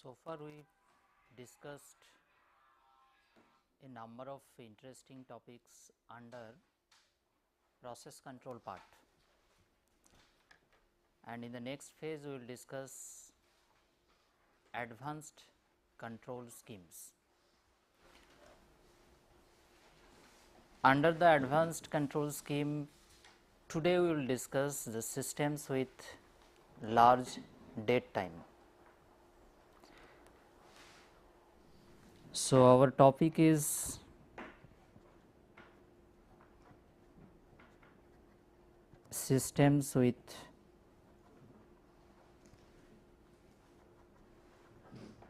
So far we discussed a number of interesting topics under process control part, and in the next phase we will discuss advanced control schemes. Under the advanced control scheme, today we will discuss the systems with large date time. So, our topic is systems with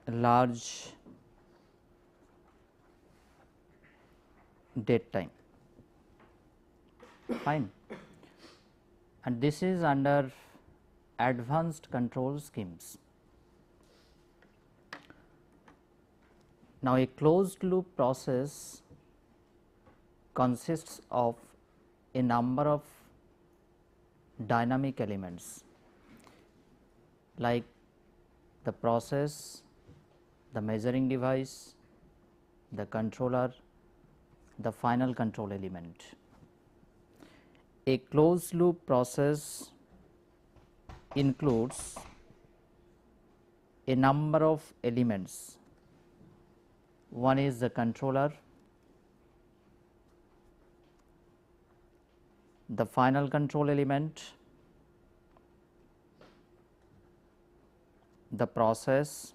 large date time. Fine. And this is under advanced control schemes. Now, a closed loop process consists of a number of dynamic elements like the process, the measuring device, the controller, the final control element. A closed loop process includes a number of elements. One is the controller, the final control element, the process,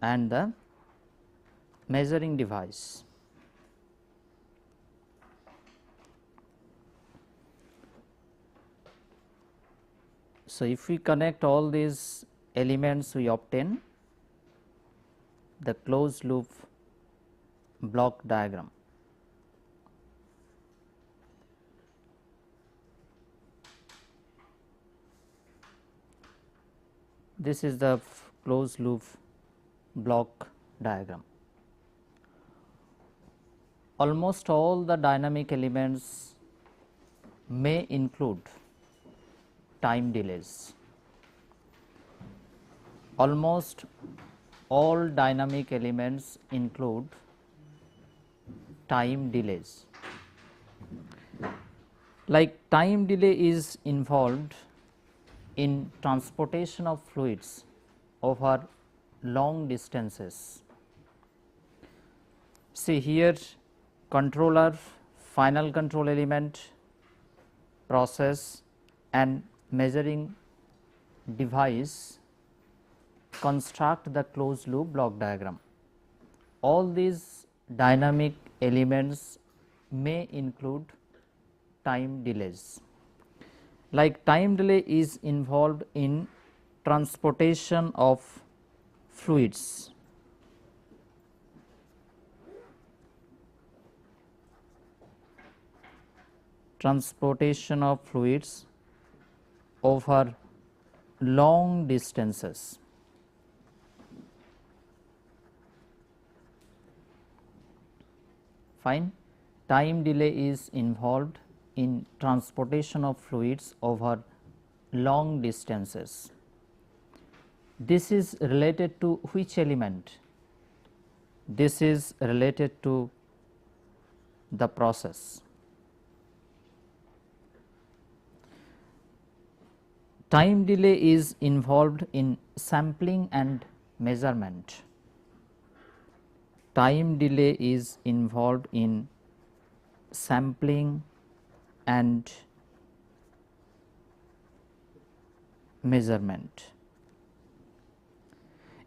and the measuring device. So, if we connect all these elements, we obtain the closed loop block diagram. This is the closed loop block diagram. Almost all the dynamic elements may include time delays. Almost all dynamic elements include time delays. Like time delay is involved in transportation of fluids over long distances. See here, controller, final control element, process and measuring device construct the closed loop block diagram. All these dynamic elements may include time delays. Like time delay is involved in transportation of fluids. Transportation of fluids over long distances. Fine. Time delay is involved in transportation of fluids over long distances. This is related to which element? This is related to the process. Time delay is involved in sampling and measurement. Time delay is involved in sampling and measurement.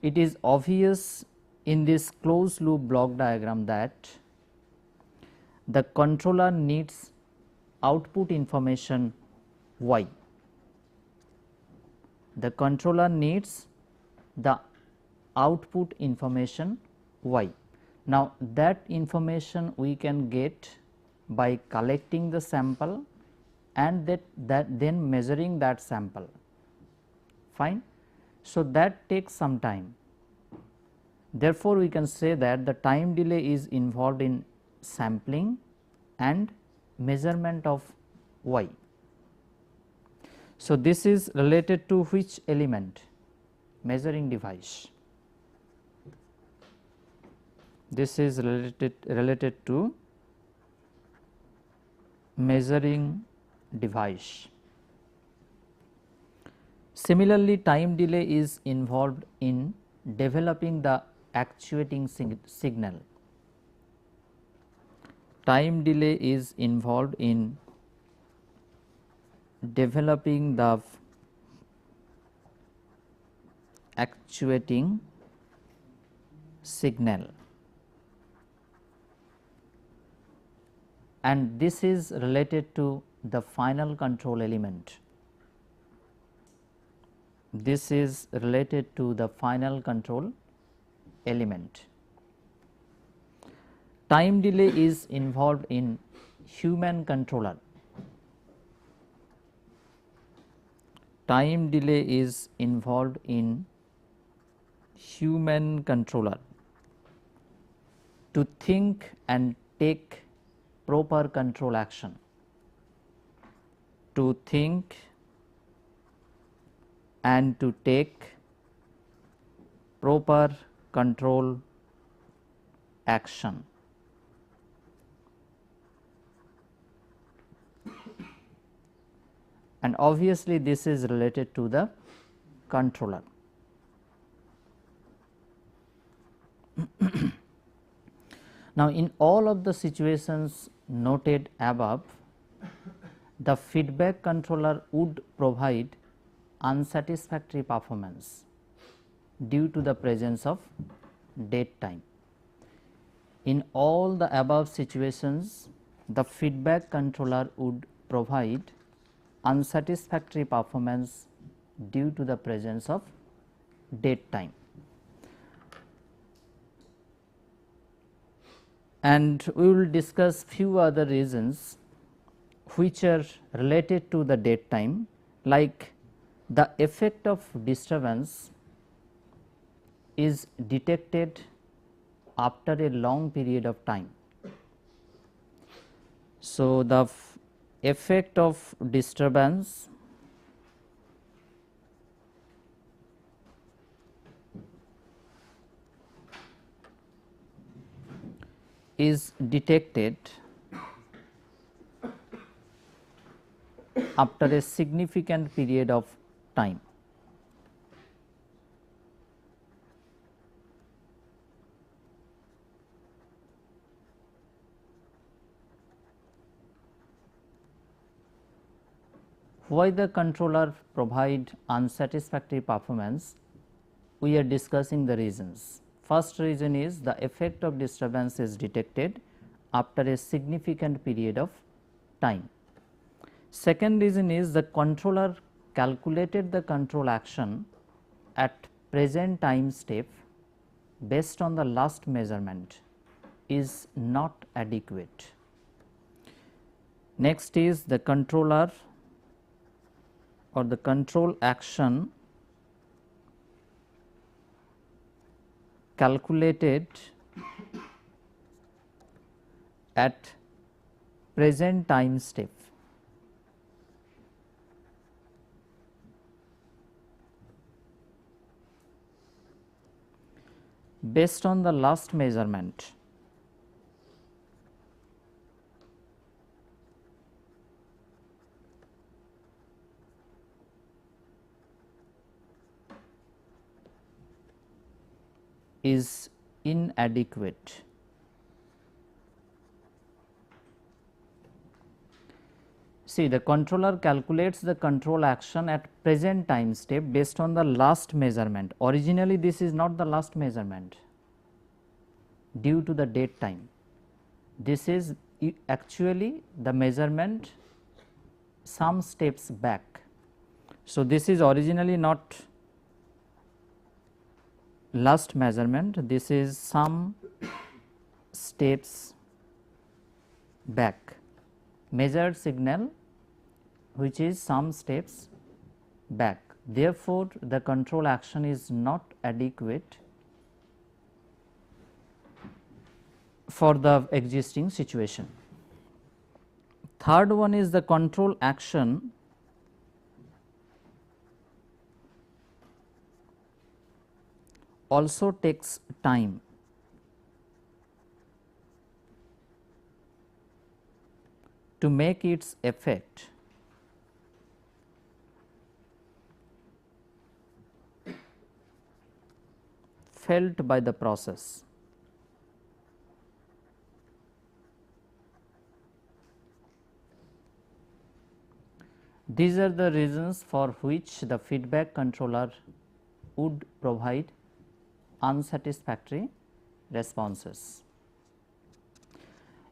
It is obvious in this closed loop block diagram that the controller needs output information y. The controller needs the output information y. Now, that information we can get by collecting the sample and then measuring that sample. Fine. So, that takes some time. Therefore, we can say that the time delay is involved in sampling and measurement of y. So, this is related to which element? Measuring device. This is related to measuring device. Similarly, time delay is involved in developing the actuating signal. Time delay is involved in developing the actuating signal, and this is related to the final control element. This is related to the final control element. Time delay is involved in human controller. Time delay is involved in human controller to think and take proper control action. To think and to take proper control action. And obviously, this is related to the controller. Now, in all of the situations noted above, the feedback controller would provide unsatisfactory performance due to the presence of dead time. In all the above situations, the feedback controller would provide unsatisfactory performance due to the presence of dead time. And we will discuss few other reasons which are related to the dead time, like the effect of disturbance is detected after a long period of time. So, the effect of disturbance is detected after a significant period of time. Why the controller provide unsatisfactory performance? We are discussing the reasons. First reason is the effect of disturbance is detected after a significant period of time. Second reason is the controller calculated the control action at present time step based on the last measurement is not adequate. Next is the controller or the control action calculated at present time step based on the last measurement is inadequate. See, the controller calculates the control action at present time step based on the last measurement. Originally, this is not the last measurement due to the dead time. This is actually the measurement some steps back. So, this is originally not last measurement, this is some steps back, measured signal which is some steps back. Therefore, the control action is not adequate for the existing situation. Third one is the control action also takes time. To make its effect felt by the process. These are the reasons for which the feedback controller would provide unsatisfactory responses.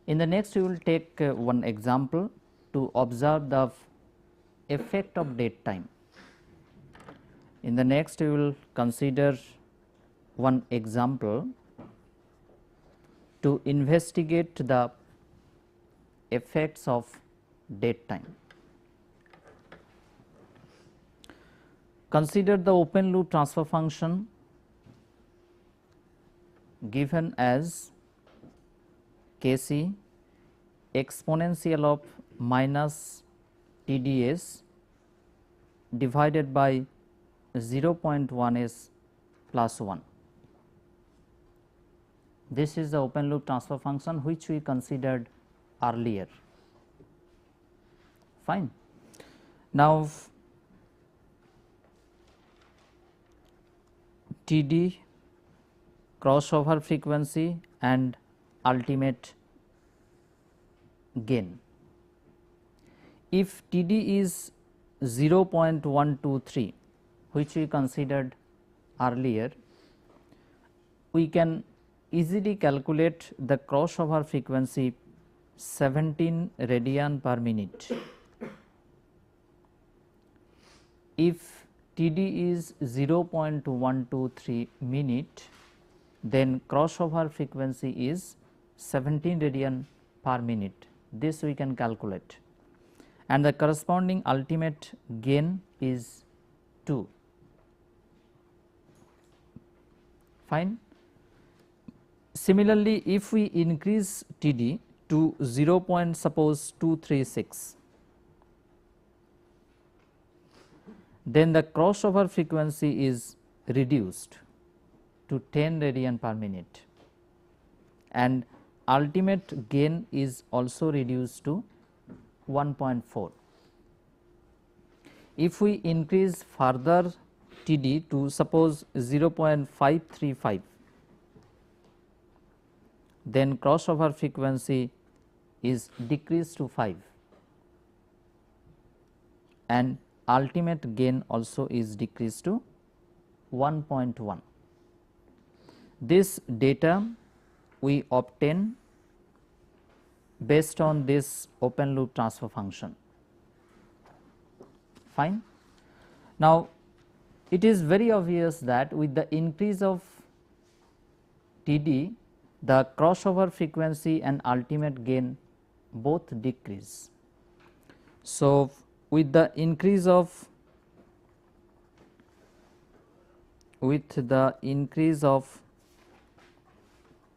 In the next, we will take one example to observe the effect of dead time. In the next, we will consider one example to investigate the effects of dead time. Consider the open loop transfer function given as Kc exponential of minus TdS divided by 0.1s plus 1. This is the open loop transfer function which we considered earlier. Fine. Now, Td crossover frequency and ultimate gain. If Td is 0.123 which we considered earlier, we can easily calculate the crossover frequency 17 radian per minute. If Td is 0.123 minute, then crossover frequency is 17 radian per minute. This we can calculate, and the corresponding ultimate gain is 2. Fine. Similarly, if we increase Td to 0.236, then the crossover frequency is reduced to 10 radian per minute, and ultimate gain is also reduced to 1.4. If we increase further Td to suppose 0.535, then crossover frequency is decreased to 5, and ultimate gain also is decreased to 1.1. This data we obtain based on this open loop transfer function. Fine. Now, it is very obvious that with the increase of Td, the crossover frequency and ultimate gain both decrease. So, with the increase of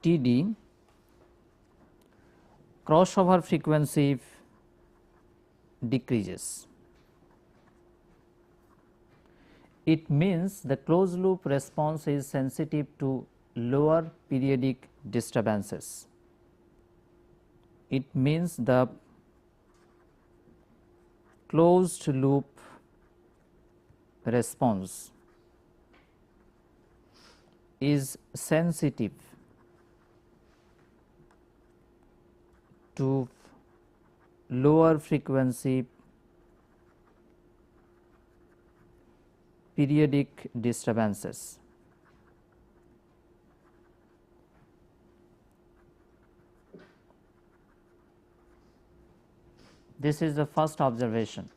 Td, crossover frequency decreases. It means the closed loop response is sensitive to lower periodic disturbances. It means the closed loop response is sensitive to lower frequency periodic disturbances. This is the first observation.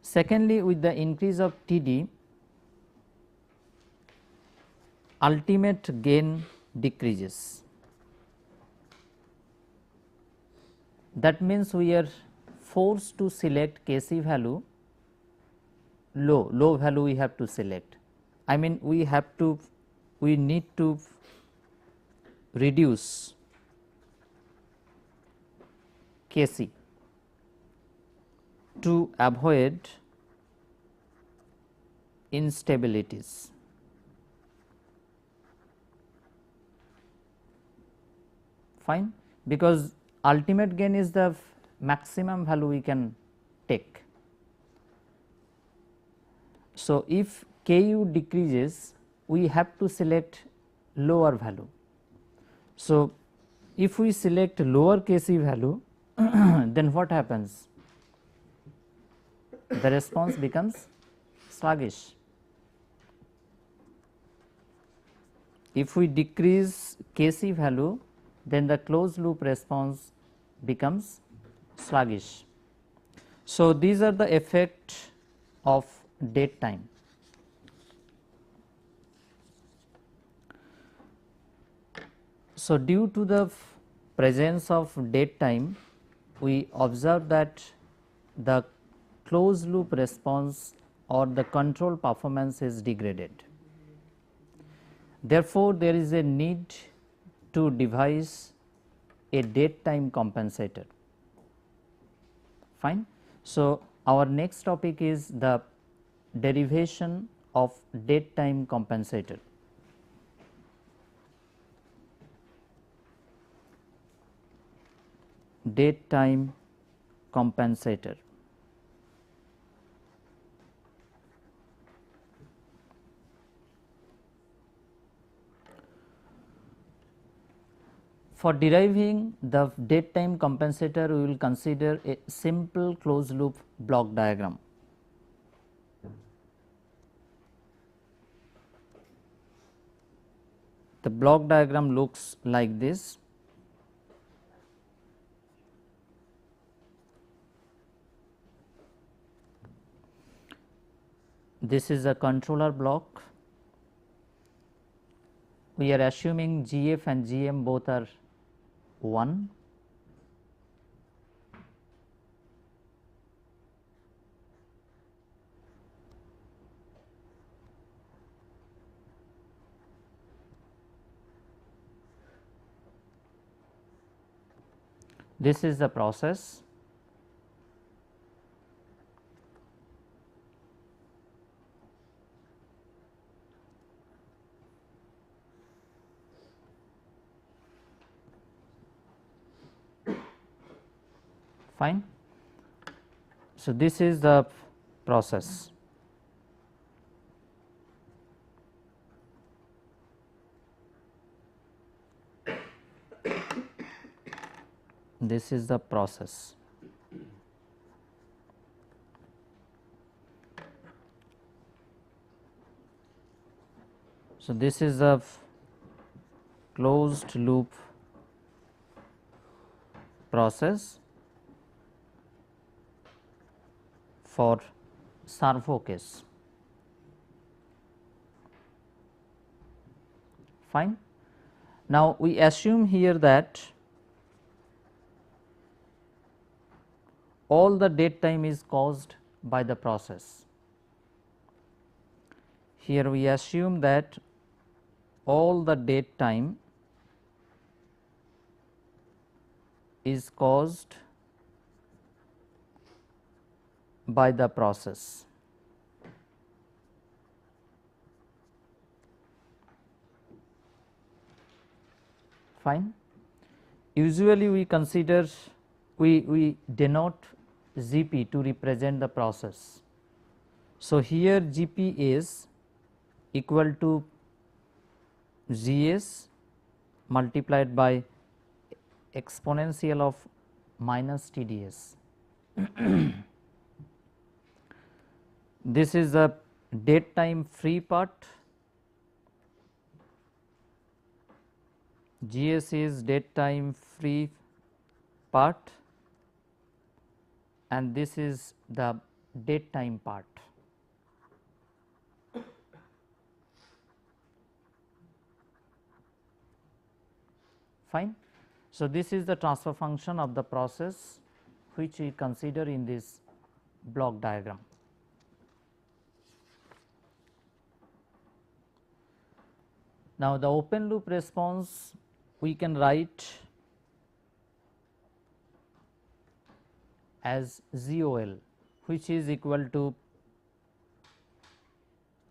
Secondly, with the increase of Td, ultimate gain decreases. That means we are forced to select Kc value low value we have to select. I mean we need to reduce Kc to avoid instabilities. Fine, because ultimate gain is the maximum value we can take. So, if Ku decreases, we have to select lower value. So, if we select lower Kc value, then what happens? The response becomes sluggish. If we decrease Kc value, then the closed loop response becomes sluggish. So, these are the effect of dead time. So, due to the presence of dead time, we observe that the closed loop response or the control performance is degraded. Therefore, there is a need to devise a dead time compensator. Fine. So, our next topic is the derivation of dead time compensator. Dead time compensator. For deriving the dead time compensator, we will consider a simple closed loop block diagram. The block diagram looks like this. This is a controller block. We are assuming Gf and Gm both are 1. This is the process. Fine. So, this is the process. This is the process. So, this is a closed loop process for servo case. Fine. Now, we assume here that all the dead time is caused by the process. Here we assume that all the dead time is caused by the process. Fine. Usually we consider, we denote Gp to represent the process. So, here Gp is equal to Gs multiplied by exponential of minus Tds. This is the dead time free part, Gs is dead time free part, and this is the dead time part. Fine. So, this is the transfer function of the process which we consider in this block diagram. Now, the open loop response we can write as GOL, which is equal to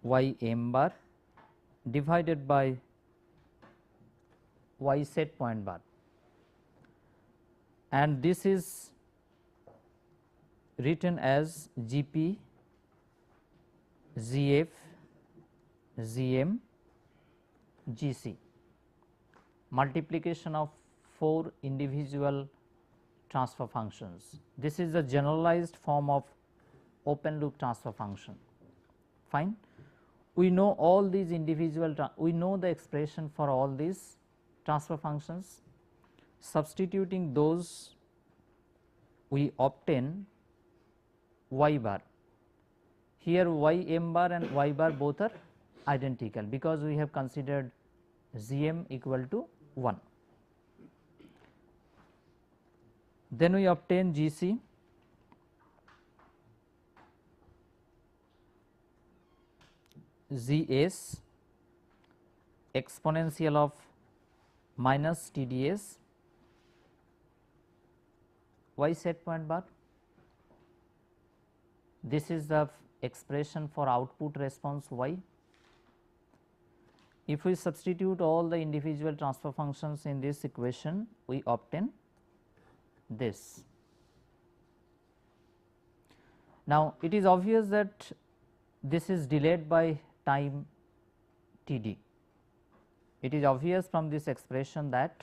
y m bar divided by y set point bar, and this is written as GP, GF, GM, GC, multiplication of 4 individual transfer functions. This is the generalized form of open loop transfer function. Fine. We know all these individual, we know the expression for all these transfer functions. Substituting those, we obtain y bar. Here y m bar and y bar both are identical, because we have considered Gm equal to 1. Then we obtain Gc, Gs exponential of minus TDS y set point bar. This is the expression for output response y. If we substitute all the individual transfer functions in this equation, we obtain this. Now, it is obvious that this is delayed by time Td. It is obvious from this expression that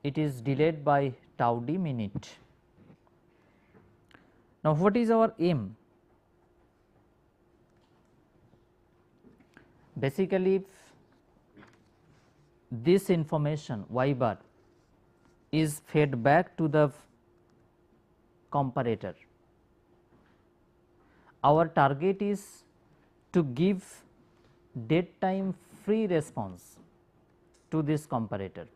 it is delayed by tau d minute. Now, what is our aim? Basically, if this information y bar is fed back to the comparator, our target is to give dead time free response to this comparator,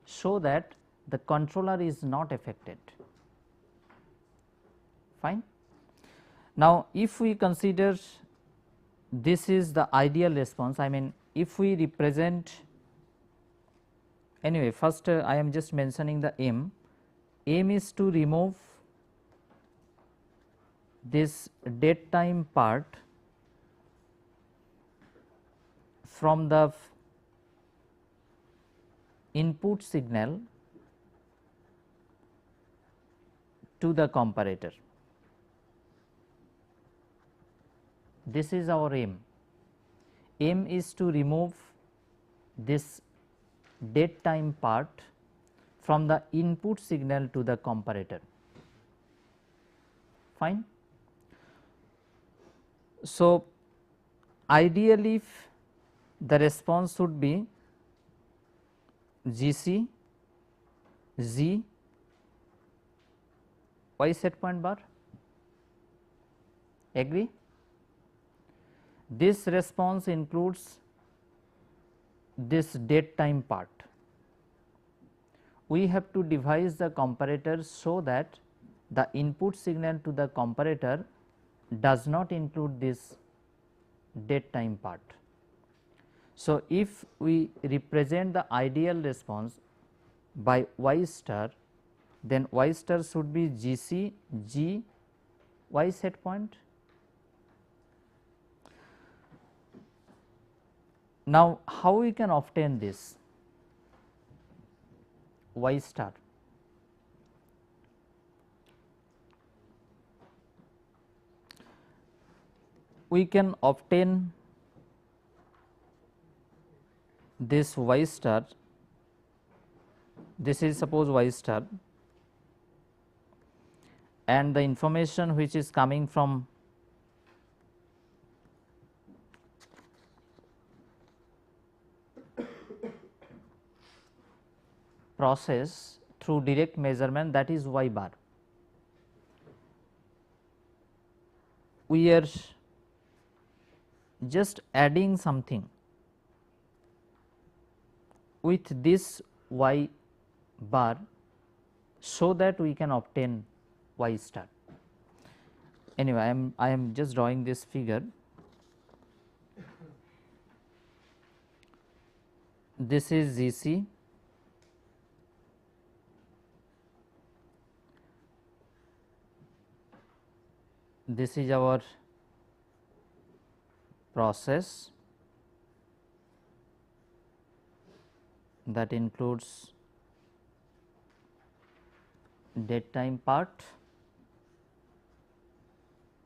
so that the controller is not affected. Fine. Now, if we consider this is the ideal response, I mean if we represent, anyway first I am just mentioning the aim. Aim is to remove this dead time part from the input signal to the comparator. This is our aim. Aim is to remove this dead time part from the input signal to the comparator. Fine. So, ideally the response should be Gc, Z, y set point bar. Agree? This response includes this dead time part. We have to devise the comparator so that the input signal to the comparator does not include this dead time part. So, if we represent the ideal response by y star, then y star should be Gc, G, y set point. Now, how we can obtain this y star? We can obtain this y star, this is suppose y star, and the information which is coming from process through direct measurement, that is y bar. We are just adding something with this y bar so that we can obtain y star. Anyway, I am just drawing this figure. this is GC, this is our process that includes date time part,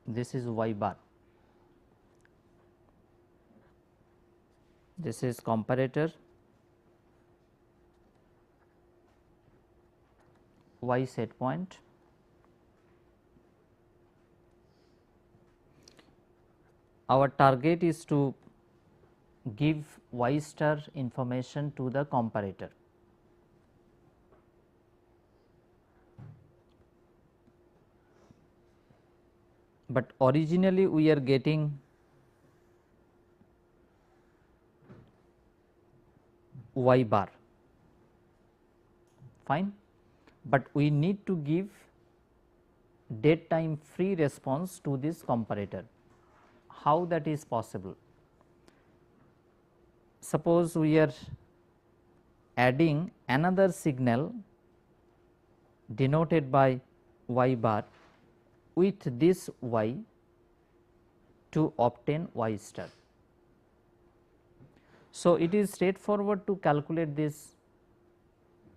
this is y bar, this is comparator, y set point, our target is to give y star information to the comparator. But originally we are getting y bar, fine, but we need to give date time free response to this comparator. How that is possible? Suppose we are adding another signal denoted by y bar with this y to obtain y star. So, it is straightforward to calculate this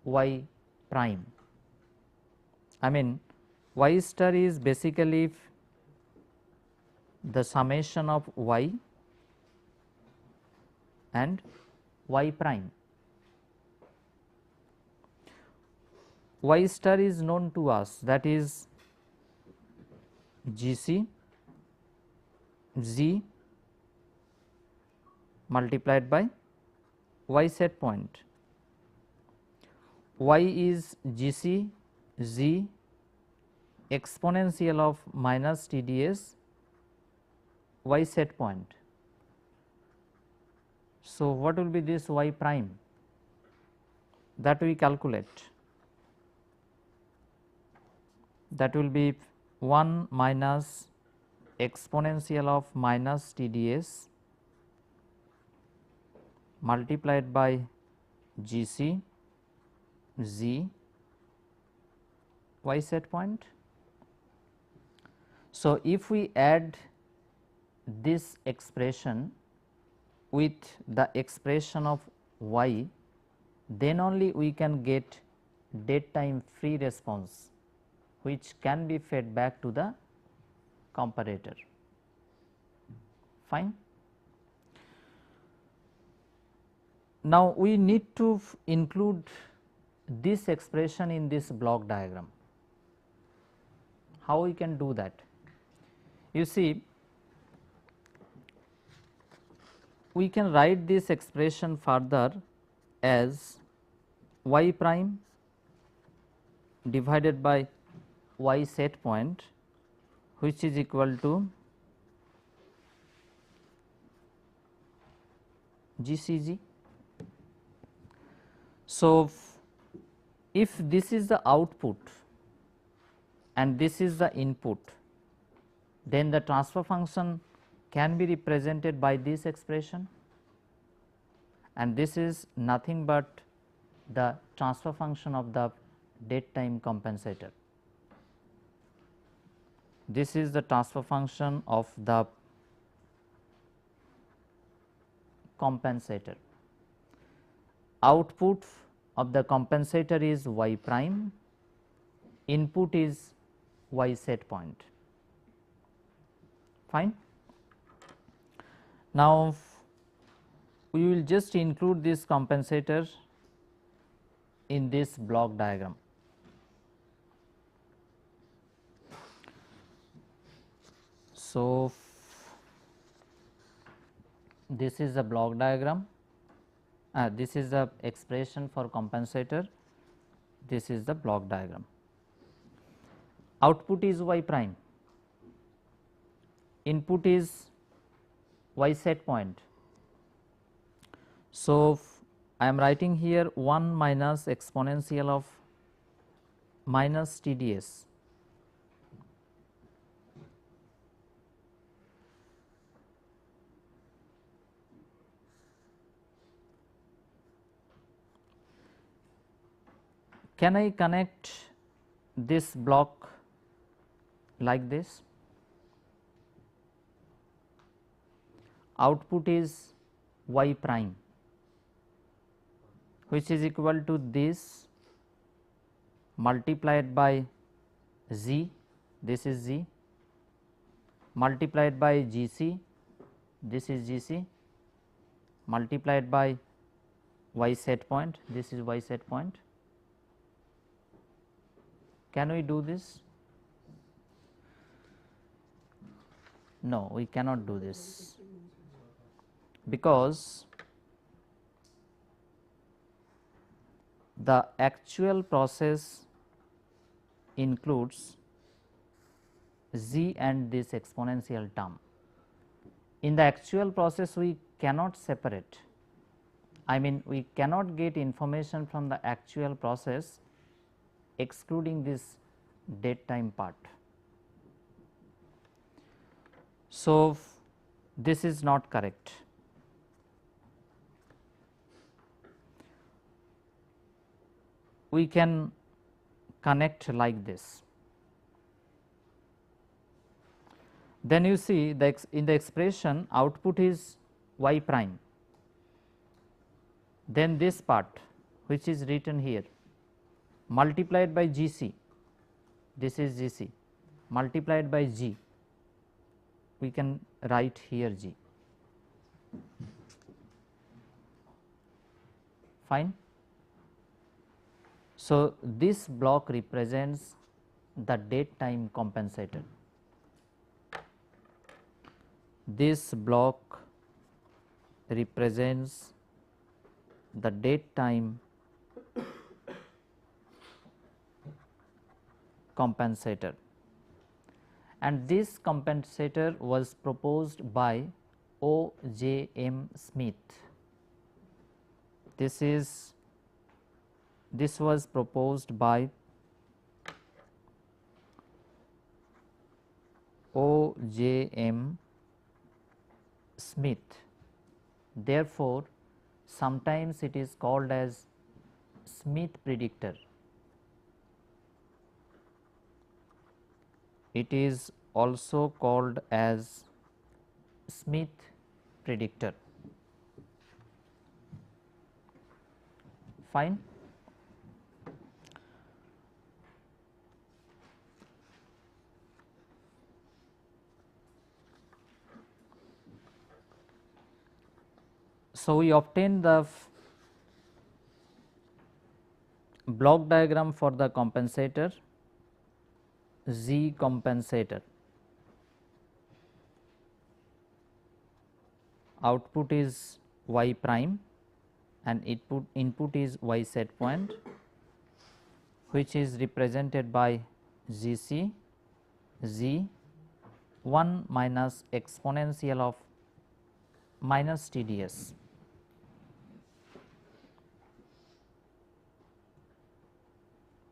y prime. I mean y star is basically the summation of y and y prime. Y star is known to us, that is GC Z multiplied by y set point. Y is GC Z exponential of minus TDS y set point. So, what will be this y prime? That we calculate, that will be 1 minus exponential of minus TDS multiplied by GC Z y set point. So, if we add this expression with the expression of y, then only we can get date time free response, which can be fed back to the comparator. Fine. Now, we need to include this expression in this block diagram. How we can do that? You see, we can write this expression further as y prime divided by y set point, which is equal to GCG. So, if this is the output and this is the input, then the transfer function can be represented by this expression, and this is nothing but the transfer function of the date time compensator. This is the transfer function of the compensator. Output of the compensator is y prime, input is y set point. Fine. Now, we will just include this compensator in this block diagram. So, this is the block diagram, this is the expression for compensator, this is the block diagram. Output is y prime, input is y set point. So, I am writing here 1 minus exponential of minus TDS Can I connect this block like this? Output is y prime, which is equal to this multiplied by z, this is z, multiplied by gc, this is gc, multiplied by y set point, this is y set point. Can we do this? No, we cannot do this, because the actual process includes z and this exponential term. In the actual process we cannot separate, I mean we cannot get information from the actual process excluding this date time part. So, this is not correct. We can connect like this. Then you see in the expression output is y prime, then this part which is written here multiplied by gc, this is gc, multiplied by g, we can write here g. Fine. So, this block represents the date time compensator. This block represents the date time compensator, and this compensator was proposed by O. J. M. Smith. This was proposed by O. J. M. Smith. Therefore, sometimes it is called as Smith predictor. It is also called as Smith predictor. Fine. So, we obtain the block diagram for the compensator, Z compensator. Output is y prime and input is y set point, which is represented by Gc, Z 1 minus exponential of minus TDS.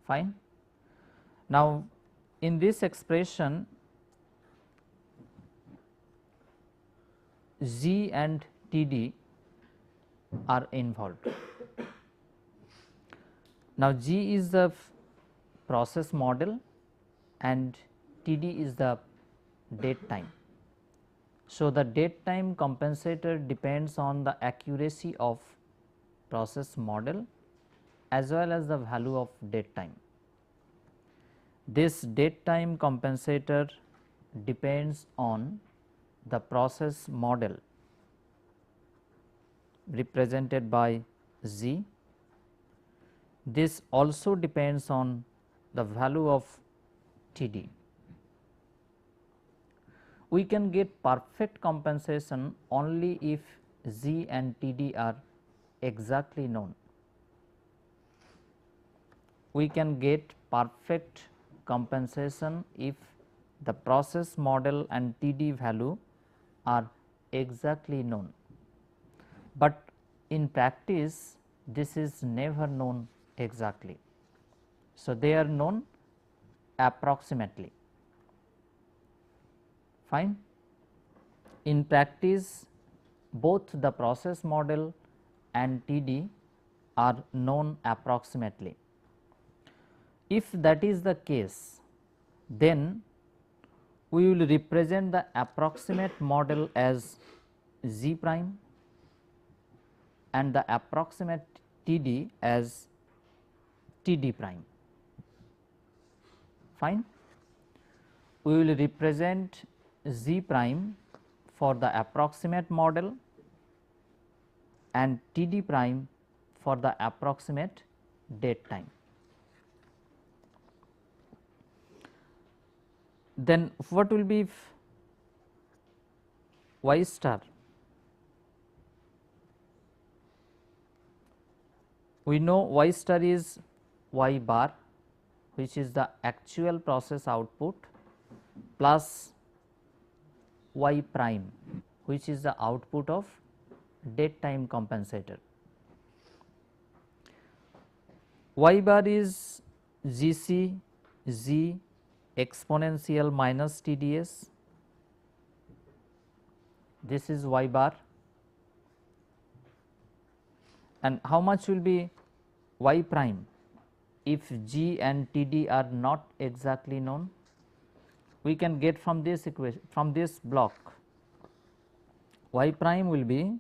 Fine. Now, in this expression Z and TD are involved. Now, G is the process model and TD is the date time. So, the date time compensator depends on the accuracy of process model as well as the value of date time. This date time compensator depends on the process model represented by Z. This also depends on the value of TD. We can get perfect compensation only if Z and TD are exactly known. We can get perfect compensation if the process model and TD value are exactly known, but in practice this is never known exactly. So, they are known approximately. Fine. In practice both the process model and TD are known approximately. If that is the case, then we will represent the approximate model as Z prime and the approximate TD as TD prime. Fine. We will represent Z prime for the approximate model and TD prime for the approximate date time. Then what will be y star? We know y star is y bar, which is the actual process output, plus y prime, which is the output of date time compensator. Y bar is GC Z exponential minus TDS, this is y bar, and how much will be y prime if G and TD are not exactly known? We can get from this equation, from this block, y prime will be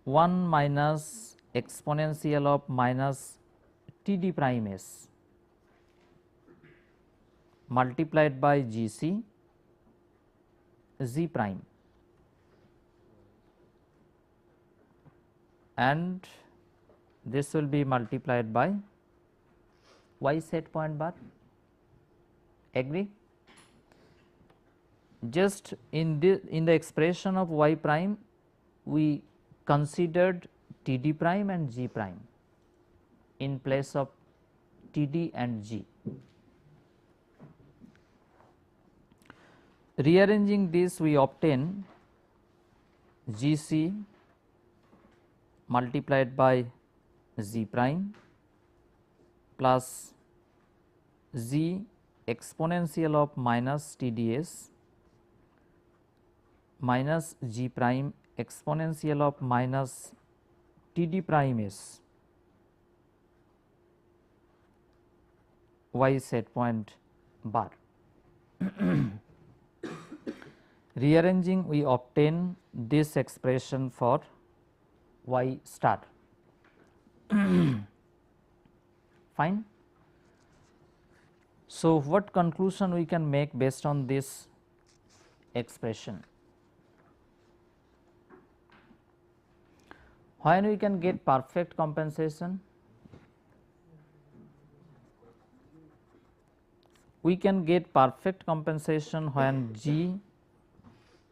1 minus exponential of minus TD prime s multiplied by GC Z prime, and this will be multiplied by y set point bar. Agree? Just in the expression of y prime, we considered TD prime and G prime in place of TD and G. Rearranging this, we obtain GC multiplied by Z prime plus Z exponential of minus TDS minus G prime exponential of minus TD prime s y set point bar. Rearranging, we obtain this expression for y star. Fine. So, what conclusion we can make based on this expression? When we can get perfect compensation? We can get perfect compensation when G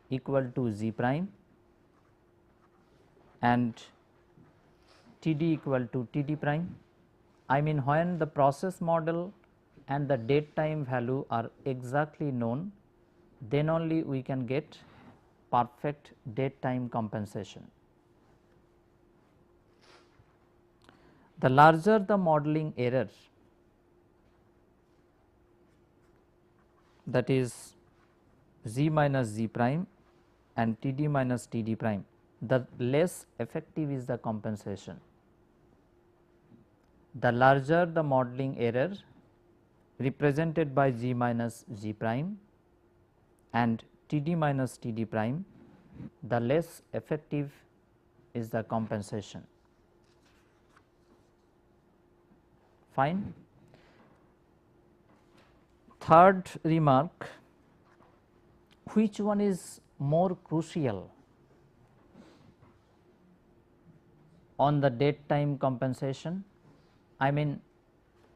equal to Z prime and TD equal to TD prime. I mean, when the process model and the date time value are exactly known, then only we can get perfect date time compensation. The larger the modeling error, that is Z minus Z prime and TD minus TD prime, the less effective is the compensation. The larger the modeling error represented by G minus G prime and TD minus TD prime, the less effective is the compensation. Fine. Third remark, which one is more crucial on the date time compensation? I mean,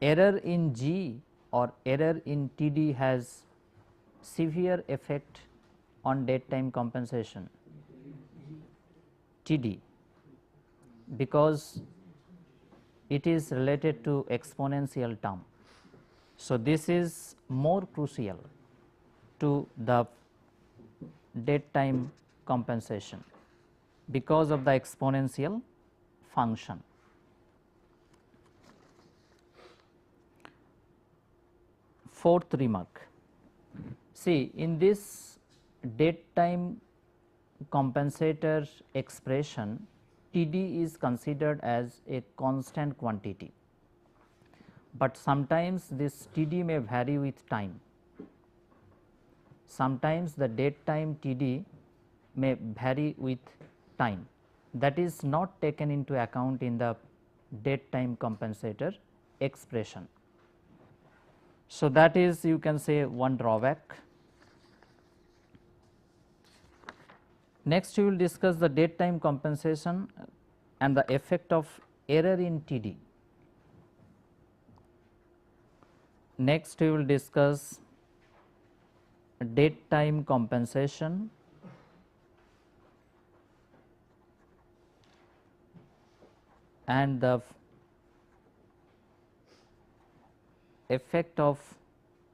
error in G or error in TD has severe effect on date time compensation. TD, because it is related to exponential term. So, this is more crucial to the date time compensation because of the exponential function. Fourth remark, see, in this date time compensator expression, TD is considered as a constant quantity, but sometimes this TD may vary with time. Sometimes the date time TD may vary with time, that is not taken into account in the date time compensator expression. So, that is you can say one drawback. Next we will discuss the date time compensation and the effect of error in TD. Next we will discuss date time compensation and the effect of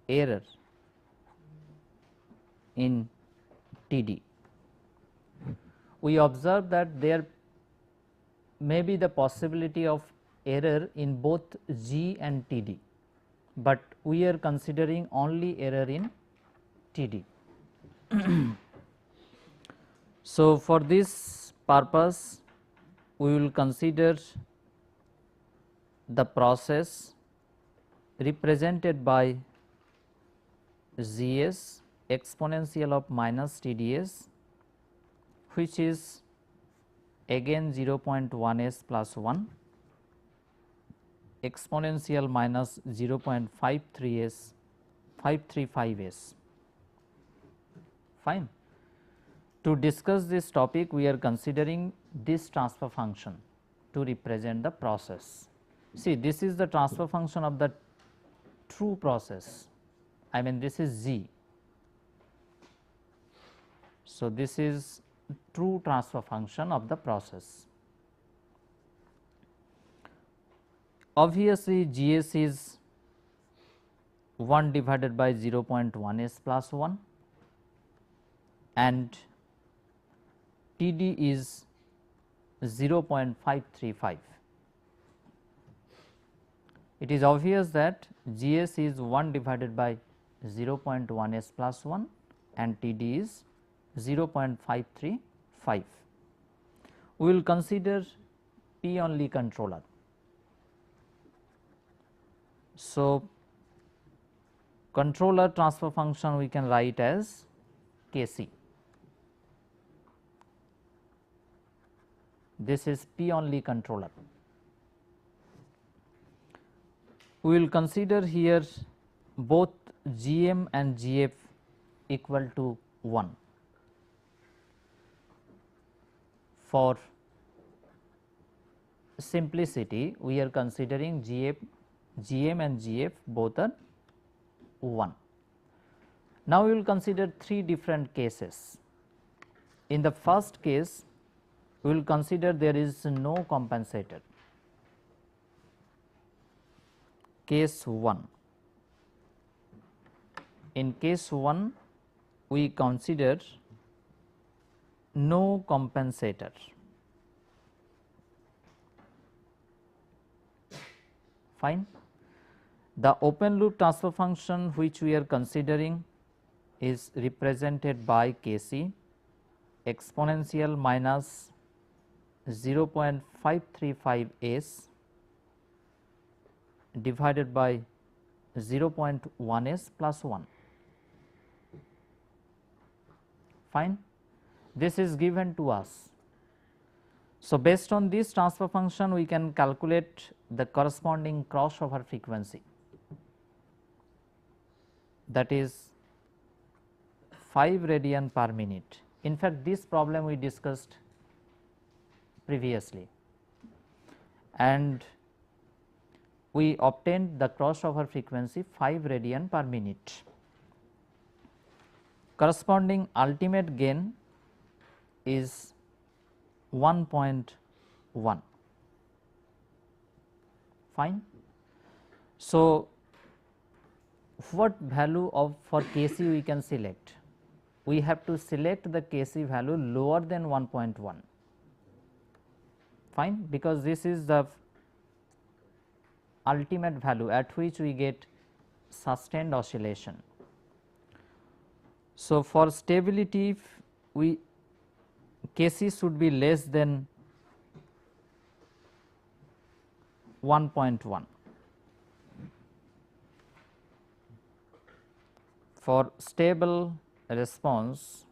error in TD. We observe that there may be the possibility of error in both G and TD, but we are considering only error in TD. So, for this purpose we will consider the process represented by Gs exponential of minus TDS, which is again 0.1 s plus 1 exponential minus 0.53 s 535 s. Fine. To discuss this topic, we are considering this transfer function to represent the process. See, this is the transfer function of the true process, I mean this is Z. So, this is true transfer function of the process. Obviously, Gs is 1 divided by 0.1 s plus 1 and TD is 0.535. It is obvious that Gs is 1 divided by 0.1 s plus 1 and TD is 0.535. We will consider P only controller. So, controller transfer function we can write as Kc. This is P only controller. We will consider here both Gm and Gf equal to 1. For simplicity, we are considering Gm and Gf both are 1. Now, we will consider 3 different cases. In the first case, we will consider there is no compensator. Case 1. In case 1, we consider no compensator. Fine. The open loop transfer function which we are considering is represented by Kc exponential minus 0.535 s divided by 0.1 s plus 1. Fine. This is given to us. So, based on this transfer function we can calculate the corresponding crossover frequency, that is 5 radian per minute. In fact, this problem we discussed previously and we obtained the crossover frequency 5 radian per minute. Corresponding ultimate gain is 1.1. Fine. So, what value of for Kc we can select? We have to select the Kc value lower than 1.1. Fine, because this is the ultimate value at which we get sustained oscillation. So, for stability we Kc should be less than 1.1. For stable response,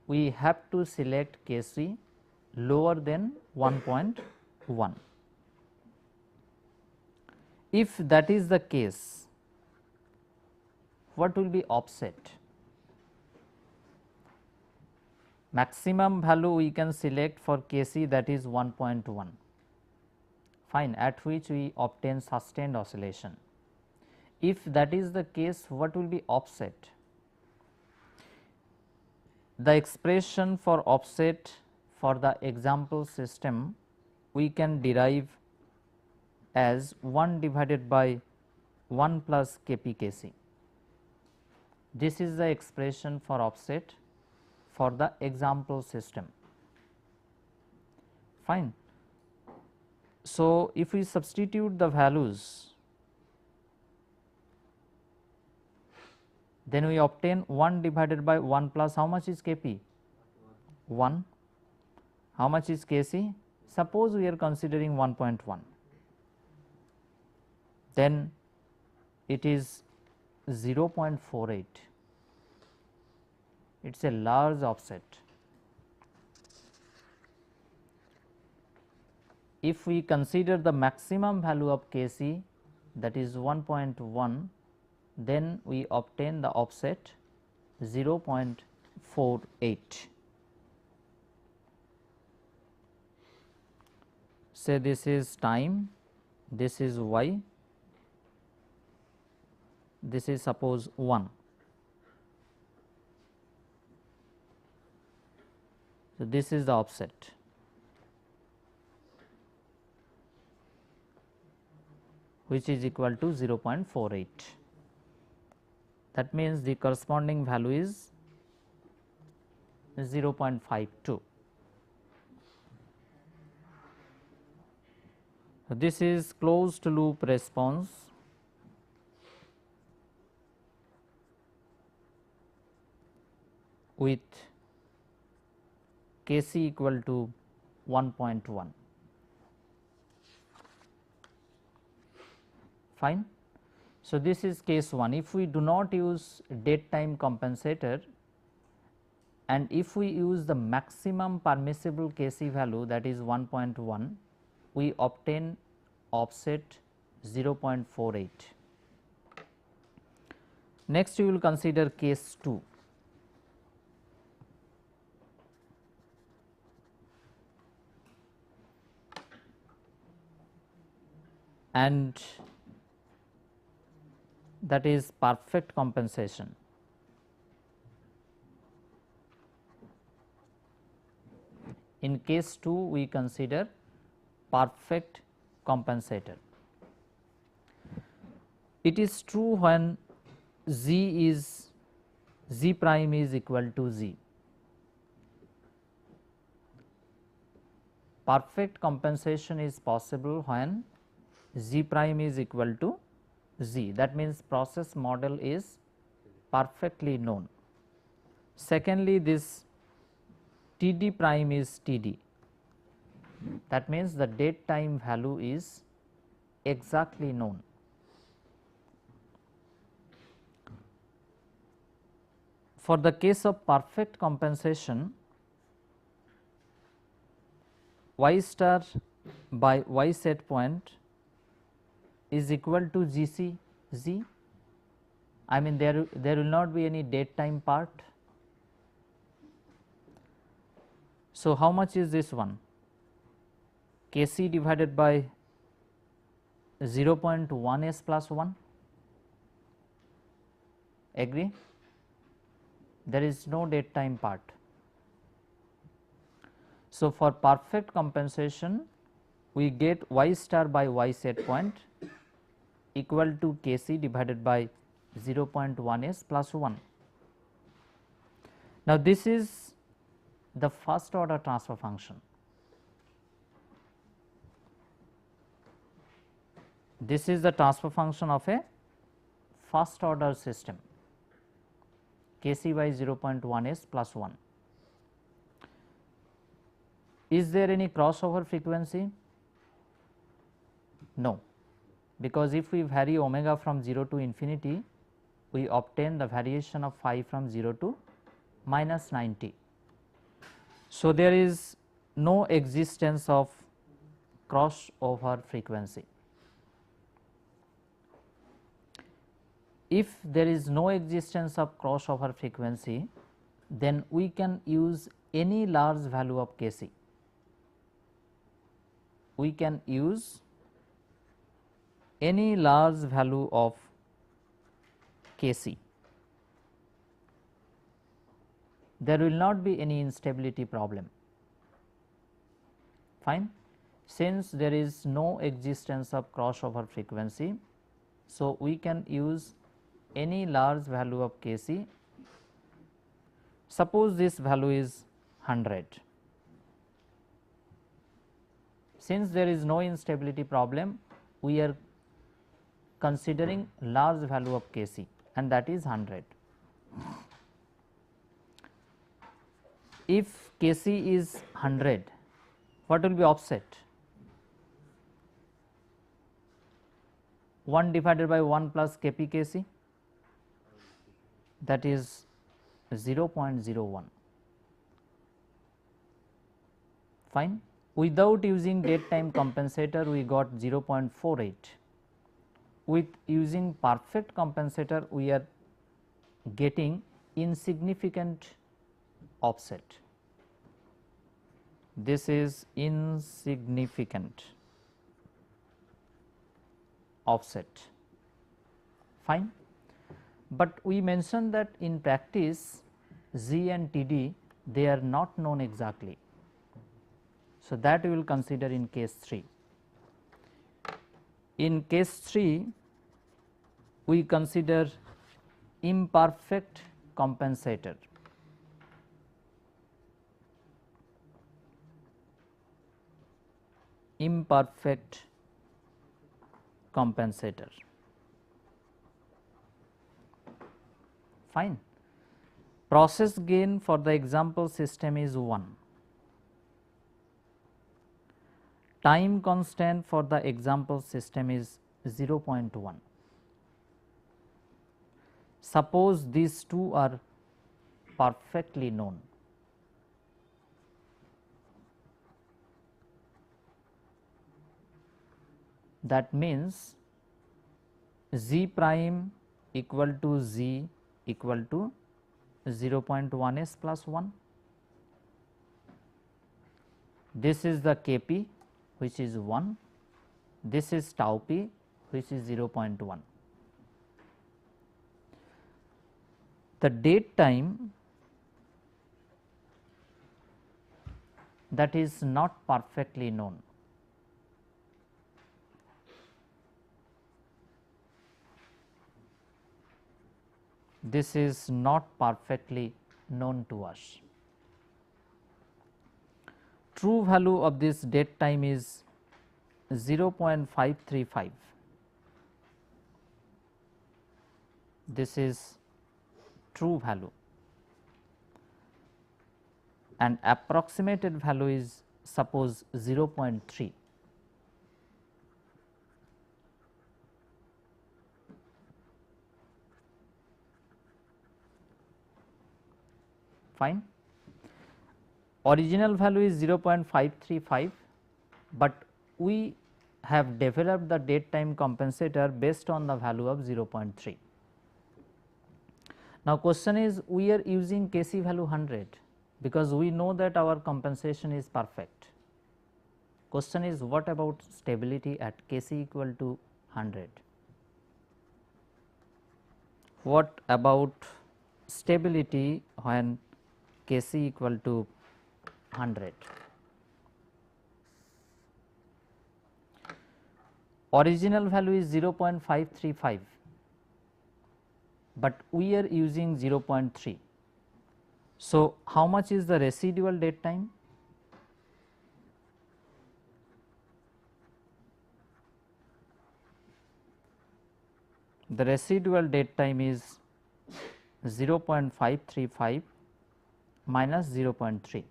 we have to select Kc lower than 1.1. If that is the case, what will be offset? Maximum value we can select for Kc, that is 1.1, fine, at which we obtain sustained oscillation. If that is the case, what will be offset? The expression for offset for the example system we can derive as 1 divided by 1 plus Kp Kc. This is the expression for offset for the example system, fine. So, if we substitute the values, then we obtain 1 divided by 1 plus how much is Kp? 1. How much is Kc? Suppose we are considering 1.1, then it is 0.48. It is a large offset. If we consider the maximum value of Kc, that is 1.1, then we obtain the offset 0.48. Say this is time, this is y, this is suppose 1. So, this is the offset. Which is equal to 0.48. That means the corresponding value is 0.52. So, this is closed loop response with Kc equal to 1.1, fine. So, this is case 1. If we do not use dead time compensator and if we use the maximum permissible Kc value, that is 1.1, we obtain offset 0.48. Next we will consider case 2. And that is perfect compensation. In case 2 we consider perfect compensator. It is true when z prime is equal to z. Perfect compensation is possible when z prime is equal to z, that means process model is perfectly known. Secondly, this Td prime is Td, that means the dead time value is exactly known. For the case of perfect compensation, y star by y set point is equal to Gc z. I mean there will not be any dead time part. So, how much is this one? Kc divided by 0.1 s plus 1, agree? There is no dead time part. So, for perfect compensation we get y star by y set point equal to Kc divided by 0.1 s plus 1. Now, this is the first order transfer function. This is the transfer function of a first order system, Kc by 0.1 s plus 1. Is there any crossover frequency? No, because if we vary omega from 0 to infinity, we obtain the variation of phi from 0 to minus 90. So, there is no existence of crossover frequency. If there is no existence of crossover frequency, then we can use any large value of Kc. We can use any large value of Kc. There will not be any instability problem. Fine. Since there is no existence of crossover frequency, so we can use any large value of Kc. Suppose this value is 100. Since there is no instability problem, we are considering large value of Kc, and that is 100. If Kc is 100, what will be offset? 1 divided by 1 plus Kp Kc, that is 0.01. Fine. Without using date time compensator, we got 0.48. With using perfect compensator, we are getting insignificant offset. This is insignificant offset. Fine. But we mentioned that in practice Z and Td, they are not known exactly. So, that we will consider in case 3. In case 3, we consider imperfect compensator. Imperfect compensator. Fine. Process gain for the example system is 1. Time constant for the example system is 0.1. Suppose these two are perfectly known. That means Z prime equal to Z equal to 0.1s plus 1. This is the Kp, which is 1, this is tau p, which is 0.1. The date time that is not perfectly known. This is not perfectly known to us. True value of this date time is 0.535. This is true value, and approximated value is suppose 0.3. Fine. Original value is 0.535, but we have developed the date time compensator based on the value of 0.3. Now, question is, we are using Kc value 100 because we know that our compensation is perfect. Question is, what about stability at Kc equal to 100? What about stability when Kc equal to 100? Original value is 0.535, but we are using 0.3. So, how much is the residual date time? The residual date time is 0.535 minus 0.3,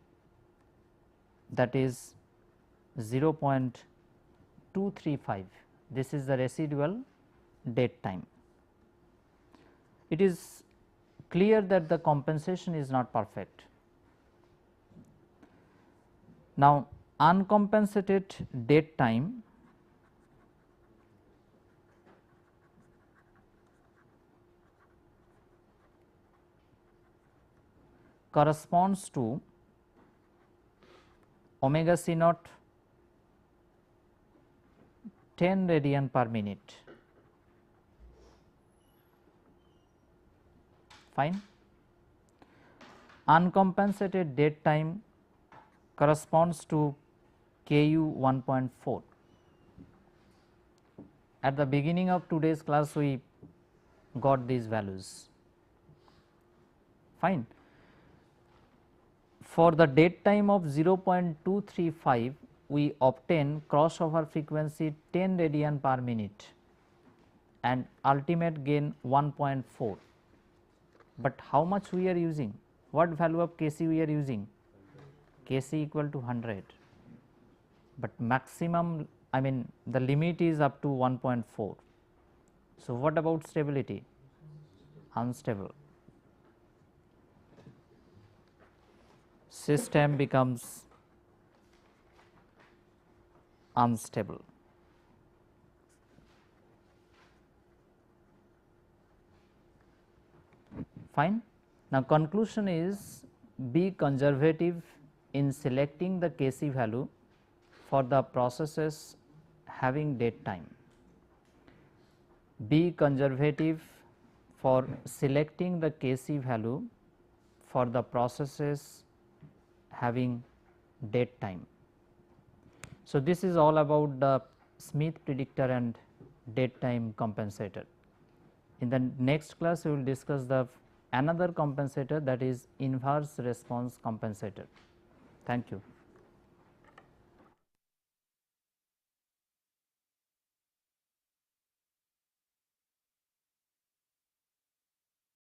that is 0.235. this is the residual date time. It is clear that the compensation is not perfect. Now, uncompensated date time corresponds to omega c naught 10 radian per minute. Fine. Uncompensated date time corresponds to Ku 1.4. At the beginning of today's class we got these values. Fine. For the date time of 0.235 we obtain crossover frequency 10 radian per minute and ultimate gain 1.4. But how much we are using? What value of Kc we are using? Kc equal to 100, but maximum, I mean the limit is up to 1.4. So, what about stability? Unstable. System becomes unstable. Fine. Now, conclusion is be conservative in selecting the Kc value for the processes having date time. Be conservative for selecting the Kc value for the processes having date time. So, this is all about the Smith predictor and date time compensator. In the next class we will discuss the another compensator, that is inverse response compensator. Thank you.